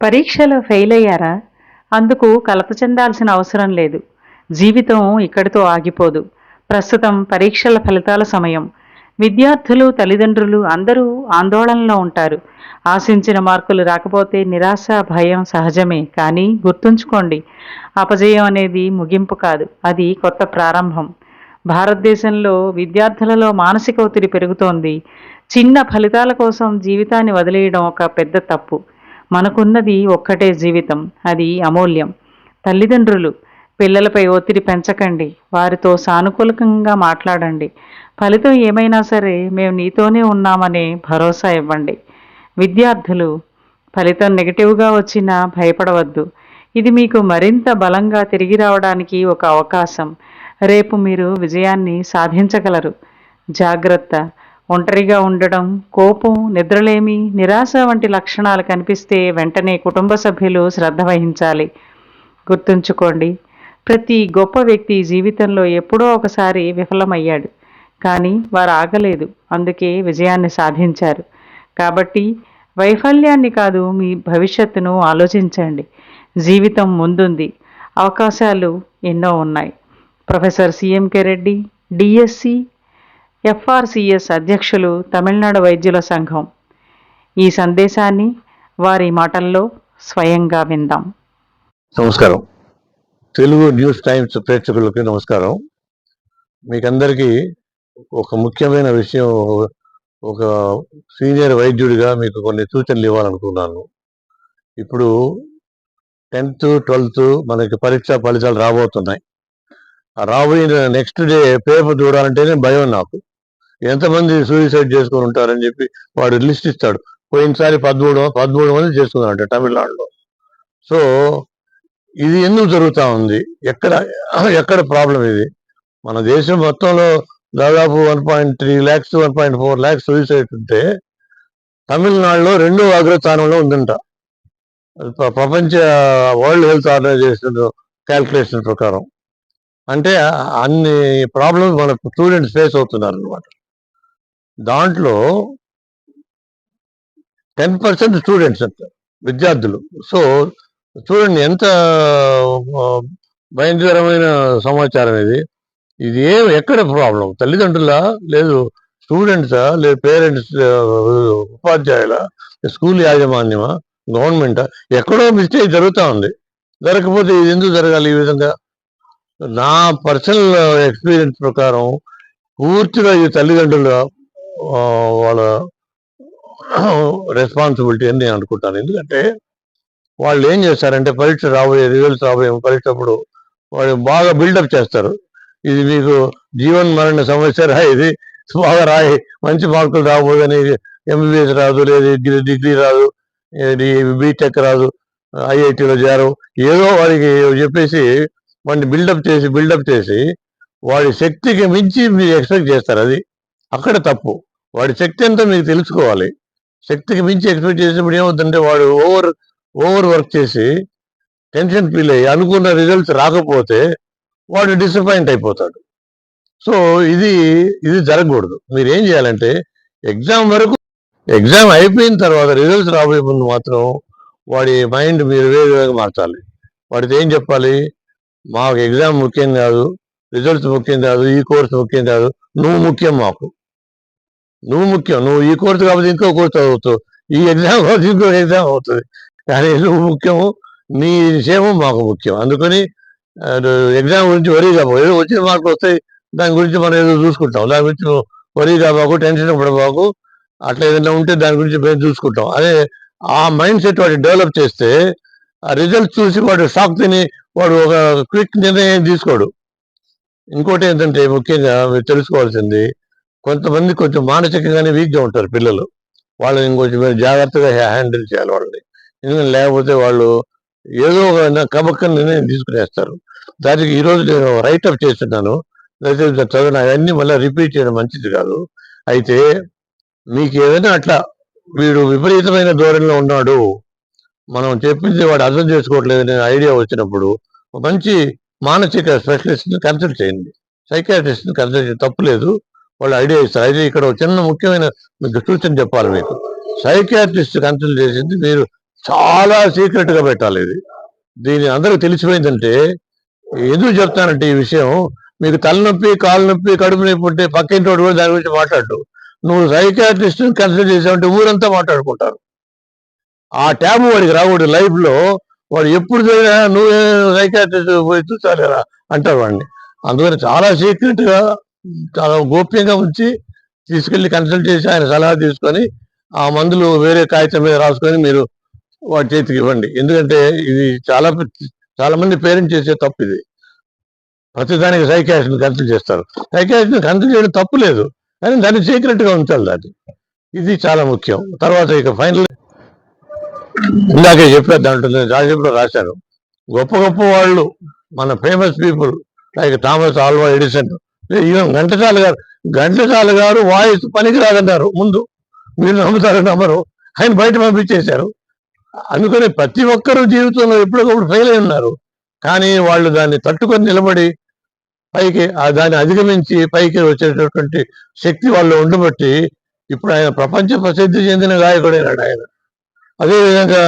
పరీక్షలో ఫెయిల్ అయ్యారా? అందుకు కలత చెందాల్సిన అవసరం లేదు. జీవితం ఇక్కడితో ఆగిపోదు. ప్రస్తుతం పరీక్షల ఫలితాల సమయం. విద్యార్థులు, తల్లిదండ్రులు అందరూ ఆందోళనలో ఉంటారు. ఆశించిన మార్కులు రాకపోతే నిరాశ, భయం సహజమే. కానీ గుర్తుంచుకోండి, అపజయం అనేది ముగింపు కాదు. అది కొత్త ప్రారంభం. భారతదేశంలో విద్యార్థులలో మానసిక ఒత్తిడి పెరుగుతోంది. చిన్న ఫలితాల కోసం జీవితాన్ని వదిలేయడం ఒక పెద్ద తప్పు. మనకున్నది ఒక్కటే జీవితం, అది అమూల్యం. తల్లిదండ్రులు, పిల్లలపై ఒత్తిడి పెంచకండి. వారితో సానుకూలంగా మాట్లాడండి. ఫలితం ఏమైనా సరే మేము నీతోనే ఉన్నామనే భరోసా ఇవ్వండి. విద్యార్థులు, ఫలితం నెగిటివ్గా వచ్చినా భయపడవద్దు. ఇది మీకు మరింత బలంగా తిరిగి రావడానికి ఒక అవకాశం. రేపు మీరు విజయాన్ని సాధించగలరు. జాగ్రత్త! ఒంటరిగా ఉండడం, కోపం, నిద్రలేమి, నిరాశ వంటి లక్షణాలు కనిపిస్తే వెంటనే కుటుంబ సభ్యులు శ్రద్ధ వహించాలి. గుర్తుంచుకోండి, ప్రతి గొప్ప వ్యక్తి జీవితంలో ఎప్పుడో ఒకసారి విఫలమయ్యాడు. కానీ వారు ఆగలేదు, అందుకే విజయాన్ని సాధించారు. కాబట్టి వైఫల్యాన్ని కాదు, మీ భవిష్యత్తును ఆలోచించండి. జీవితం ముందుంది, అవకాశాలు ఎన్నో ఉన్నాయి. ప్రొఫెసర్ సిఎంకే రెడ్డి, డిఎస్సి, ఎఫ్ఆర్సిఎస్ అధ్యక్షులు, తమిళనాడు వైద్యుల సంఘం. ఈ సందేశాన్ని వారి మాటల్లో స్వయంగా విందాం. నమస్కారం. తెలుగు న్యూస్ టైమ్స్ ప్రేక్షకులకి నమస్కారం. మీకందరికీ ఒక ముఖ్యమైన విషయం, ఒక సీనియర్ వైద్యుడిగా మీకు కొన్ని సూచనలు ఇవ్వాలనుకున్నాను. ఇప్పుడు 10th, 12th మనకి పరీక్షా ఫలితాలు రాబోతున్నాయి. రాబోయిన నెక్స్ట్ డే పేపర్ చూడాలంటేనే భయం నాకు. ఎంతమంది సూసైడ్ చేసుకుని ఉంటారని చెప్పి వాడు లిస్ట్ ఇస్తాడు. పోయినసారి 13 మంది చేసుకున్నారంట తమిళనాడులో. సో ఇది ఎందుకు జరుగుతూ ఉంది? ఎక్కడ ప్రాబ్లం ఇది? మన దేశం మొత్తంలో దాదాపు 1.3 lakhs 1.4 lakhs సూసైడ్ ఉంటే తమిళనాడులో 2వ అగ్రస్థానంలో ఉందంట. ప్రపంచ వరల్డ్ హెల్త్ ఆర్గనైజేషన్ క్యాల్కులేషన్ ప్రకారం. అంటే అన్ని ప్రాబ్లమ్స్ మన స్టూడెంట్స్ ఫేస్ అవుతున్నారు అనమాట. దాంట్లో 10% స్టూడెంట్స్ అంట, విద్యార్థులు. సో చూడండి ఎంత భయంకరమైన సమాచారం ఇది. ఇది ఎక్కడ ప్రాబ్లం? తల్లిదండ్రులా, లేదు స్టూడెంట్సా, లేదు పేరెంట్స్, ఉపాధ్యాయుల, స్కూల్ యాజమాన్యమా, గవర్నమెంటా? ఎక్కడో మిస్టేక్ జరుగుతూ ఉంది. జరగకపోతే ఇది ఎందుకు జరగాలి ఈ విధంగా? నా పర్సనల్ ఎక్స్పీరియన్స్ ప్రకారం పూర్తిగా ఈ తల్లిదండ్రుల వాళ్ళ రెస్పాన్సిబిలిటీ అని నేను అనుకుంటాను. ఎందుకంటే వాళ్ళు ఏం చేస్తారంటే రిజల్ట్స్ రాబోయే పరీక్షప్పుడు వాళ్ళు బాగా బిల్డప్ చేస్తారు. ఇది మీకు జీవన్ మరణ సమస్య ఇది బాగా రాయి, మంచి మార్కులు రాబోదని, ఎంబీబీఎస్ రాదు, లేదు డిగ్రీ రాదు, బీటెక్ రాదు, ఐఐటీలో చేరవు, ఏదో వాడికి చెప్పేసి వాడిని బిల్డప్ చేసి వాడి శక్తికి మించి మీరు ఎక్స్పెక్ట్ చేస్తారు. అది అక్కడ తప్పు. వాడి శక్తి అంతా మీకు తెలుసుకోవాలి. శక్తికి మించి ఎక్స్పెక్ట్ చేసినప్పుడు ఏమవుతుందంటే వాడు ఓవర్ వర్క్ చేసి టెన్షన్ ఫీల్ అయ్యి అనుకున్న రిజల్ట్స్ రాకపోతే వాడు డిసప్పాయింట్ అయిపోతాడు. సో ఇది జరగకూడదు. మీరు ఏం చేయాలంటే ఎగ్జామ్ అయిపోయిన తర్వాత రిజల్ట్స్ రాబోయే ముందు మాత్రం వాడి మైండ్ మీరు వేరే మార్చాలి. వాడితో ఏం చెప్పాలి? మాకు ఎగ్జామ్ ముఖ్యం కాదు, రిజల్ట్స్ ముఖ్యం కాదు, ఈ కోర్స్ ముఖ్యం కాదు, నువ్వు ముఖ్యం. నువ్వు ముఖ్యం. నువ్వు ఈ కోర్సు కాబట్టి ఇంకో కోర్సు చదువుతావు, ఈ ఎగ్జామ్ కాబట్టి ఇంకో ఎగ్జామ్ అవుతుంది, కానీ నువ్వు ముఖ్యము, నీ క్షేమం మాకు ముఖ్యం. అందుకని ఎగ్జామ్ గురించి వరీ కాబాకు. ఏదో వచ్చిన మార్కులు వస్తాయి, దాని గురించి మనం ఏదో చూసుకుంటాం. దాని గురించి వరీ కాబాకు, టెన్షన్ పడబాకు. అట్లా ఏదైనా ఉంటే దాని గురించి మేము చూసుకుంటాం. అదే ఆ మైండ్ సెట్ వాడు డెవలప్ చేస్తే ఆ రిజల్ట్ చూసి వాడు షాక్ తిని వాడు ఒక క్విక్ నిర్ణయం తీసుకోడు. ఇంకోటి ఏంటంటే ముఖ్యంగా మీరు తెలుసుకోవాల్సింది, కొంతమంది కొంచెం మానసికంగానే వీక్గా ఉంటారు పిల్లలు. వాళ్ళని ఇంకొంచెం మీరు జాగ్రత్తగా హ్యాండిల్ చేయాలి వాళ్ళని. ఎందుకంటే లేకపోతే వాళ్ళు ఏదో ఒక కబక్కని నిర్ణయం తీసుకునేస్తారు. దానికి ఈరోజు నేను రైటప్ చేస్తున్నాను, దయచేసి చదువు. అవన్నీ మళ్ళీ రిపీట్ చేయడం మంచిది కాదు. అయితే మీకు ఏదైనా అట్లా వీడు విపరీతమైన ధోరణిలో ఉన్నాడు, మనం చెప్పింది వాడు అర్థం చేసుకోవట్లేదనే ఐడియా వచ్చినప్పుడు మంచి మానసిక స్పెషలిస్ట్ని కన్సల్ట్ చేయండి, సైకాట్రిస్ట్ని కన్సల్ట్ చేయండి, తప్పులేదు. వాళ్ళు ఐడియా ఇస్తారు. అయితే ఇక్కడ చిన్న ముఖ్యమైన మీకు సూచన చెప్పాలి. మీకు సైకాట్రిస్ట్ కన్సల్ట్ చేసింది మీరు చాలా సీక్రెట్ గా పెట్టాలి ఇది. దీని అందరికి తెలిసిపోయిందంటే ఎందుకు చెప్తానంటే ఈ విషయం, మీకు తలనొప్పి, కాలు నొప్పి, కడుపు నొప్పి ఉంటే పక్కింటి వాడు కూడా దాని గురించి మాట్లాడు. నువ్వు సైకాట్రిస్ట్ కన్సల్ట్ చేసావంటే ఊరంతా మాట్లాడుకుంటారు. ఆ ట్యాబ్ వాడికి రాకూడదు లైఫ్ లో. వాడు ఎప్పుడు చూసినా నువ్వే సైకాట్రిస్ట్ పోయి చూసాలేరా అంటారు వాడిని. అందుకని చాలా సీక్రెట్ గా, చాలా గోప్యంగా ఉంచి తీసుకెళ్లి కన్సల్ట్ చేసి ఆయన సలహా తీసుకొని ఆ మందులు వేరే కాగితం మీద రాసుకొని మీరు వాడి చేతికి ఇవ్వండి. ఎందుకంటే ఇది చాలా మంది పేరెంట్స్ చేసే తప్పు ఇది. ప్రతిదానికి సైకాట్రిస్ట్ని కన్సల్ట్ చేస్తారు. సైకాట్రిస్ట్ని కన్సల్ట్ చేయడం తప్పు లేదు, కానీ దాన్ని సీక్రెట్ గా ఉంచాలి దాన్ని. ఇది చాలా ముఖ్యం. తర్వాత ఇక ఫైనల్ ఇందాకే చెప్పారు, దాంట్లో నేను రాజకీయంలో రాశాను. గొప్ప గొప్ప వాళ్ళు, మన famous people like Thomas Alva Edison, even Ghantasala గారు వాయిస్ పనికి రాదన్నారు ముందు. మీరు నమ్ముతారు నమ్మరు, ఆయన బయట పంపించేశారు. అందుకని ప్రతి ఒక్కరూ జీవితంలో ఎప్పటికప్పుడు ఫెయిల్ అయి ఉన్నారు. కానీ వాళ్ళు దాన్ని తట్టుకొని నిలబడి పైకి దాన్ని అధిగమించి పైకి వచ్చేటటువంటి శక్తి వాళ్ళు ఉండబట్టి ఇప్పుడు ఆయన ప్రపంచ ప్రసిద్ధి చెందిన గాయకుడైనాడు ఆయన. అదేవిధంగా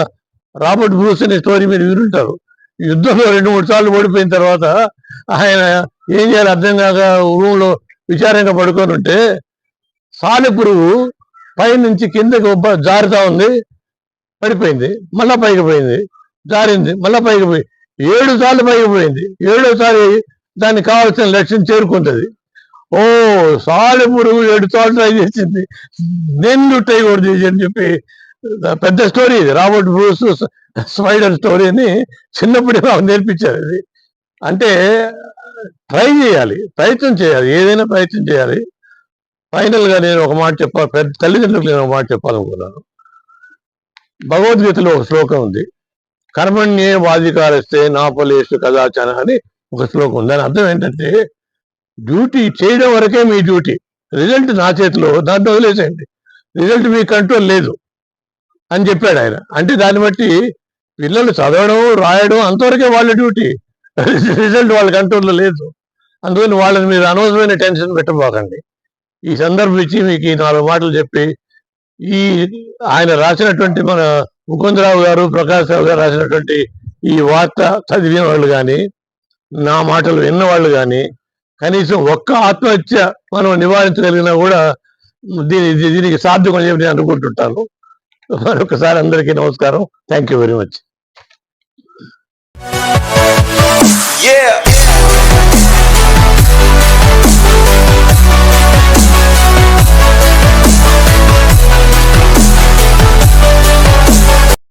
రాబర్ట్ బ్రూస్ అనే స్టోరీ మీరు వినుంటారు. యుద్ధంలో 2-3 సార్లు ఓడిపోయిన తర్వాత ఆయన ఏం చేయాలి అర్థం కాక రూమ్లో విచారంగా పడుకొని ఉంటే సాలెపురుగు పైనుంచి కిందకి జారుతా ఉంది, పడిపోయింది, మళ్ళా పైకి పోయింది, జారింది, మళ్ళా పైకి పోయి 7 సార్లు పైకి పోయింది. 7వసారి దానికి కావాల్సిన లక్ష్యం చేరుకుంటుంది. ఓ సాలెపురుగు 7 సార్లు ట్రై చేసింది, నేను ట్రై కూడా చేసి అని చెప్పి పెద్ద స్టోరీ ఇది. రాబర్ట్ బ్రూస్ స్పైడర్ స్టోరీ అని చిన్నప్పుడే మాకు నేర్పించారు. ఇది అంటే ట్రై చేయాలి, ప్రయత్నం చేయాలి, ఏదైనా ప్రయత్నం చేయాలి. ఫైనల్ గా నేను ఒక మాట చెప్పాలి, పెద్ద తల్లిదండ్రులకు నేను ఒక మాట చెప్పాలనుకున్నాను. భగవద్గీతలో ఒక శ్లోకం ఉంది, కర్మణ్యే వాధికారస్తే నా ఫలేషు కదాచన అని ఒక శ్లోకం ఉంది. దాని అర్థం ఏంటంటే డ్యూటీ చేయడం వరకే మీ డ్యూటీ, రిజల్ట్ నా చేతిలో, దాన్ని వదిలేసేయండి, రిజల్ట్ మీ కంట్రోల్ లేదు అని చెప్పాడు ఆయన. అంటే దాన్ని బట్టి పిల్లలు చదవడం రాయడం అంతవరకే వాళ్ళ డ్యూటీ, రిజల్ట్ వాళ్ళ కంట్రోల్లో లేదు. అందుకని వాళ్ళని మీరు అనవసరమైన టెన్షన్ పెట్టబోకండి. ఈ సందర్భం ఇచ్చి మీకు ఈ 4 మాటలు చెప్పి, ఈ ఆయన రాసినటువంటి మన ముకుందరావు గారు, ప్రకాష్ రావు గారు రాసినటువంటి ఈ వార్త చదివిన వాళ్ళు కానీ, నా మాటలు విన్న వాళ్ళు కానీ, కనీసం ఒక్క ఆత్మహత్య మనం నివారించగలిగినా కూడా దీనికి సాధ్యం అని చెప్పి నేను అనుకుంటుంటాను. మరొకసారి అందరికీ నమస్కారం. Thank you very much. Yeah.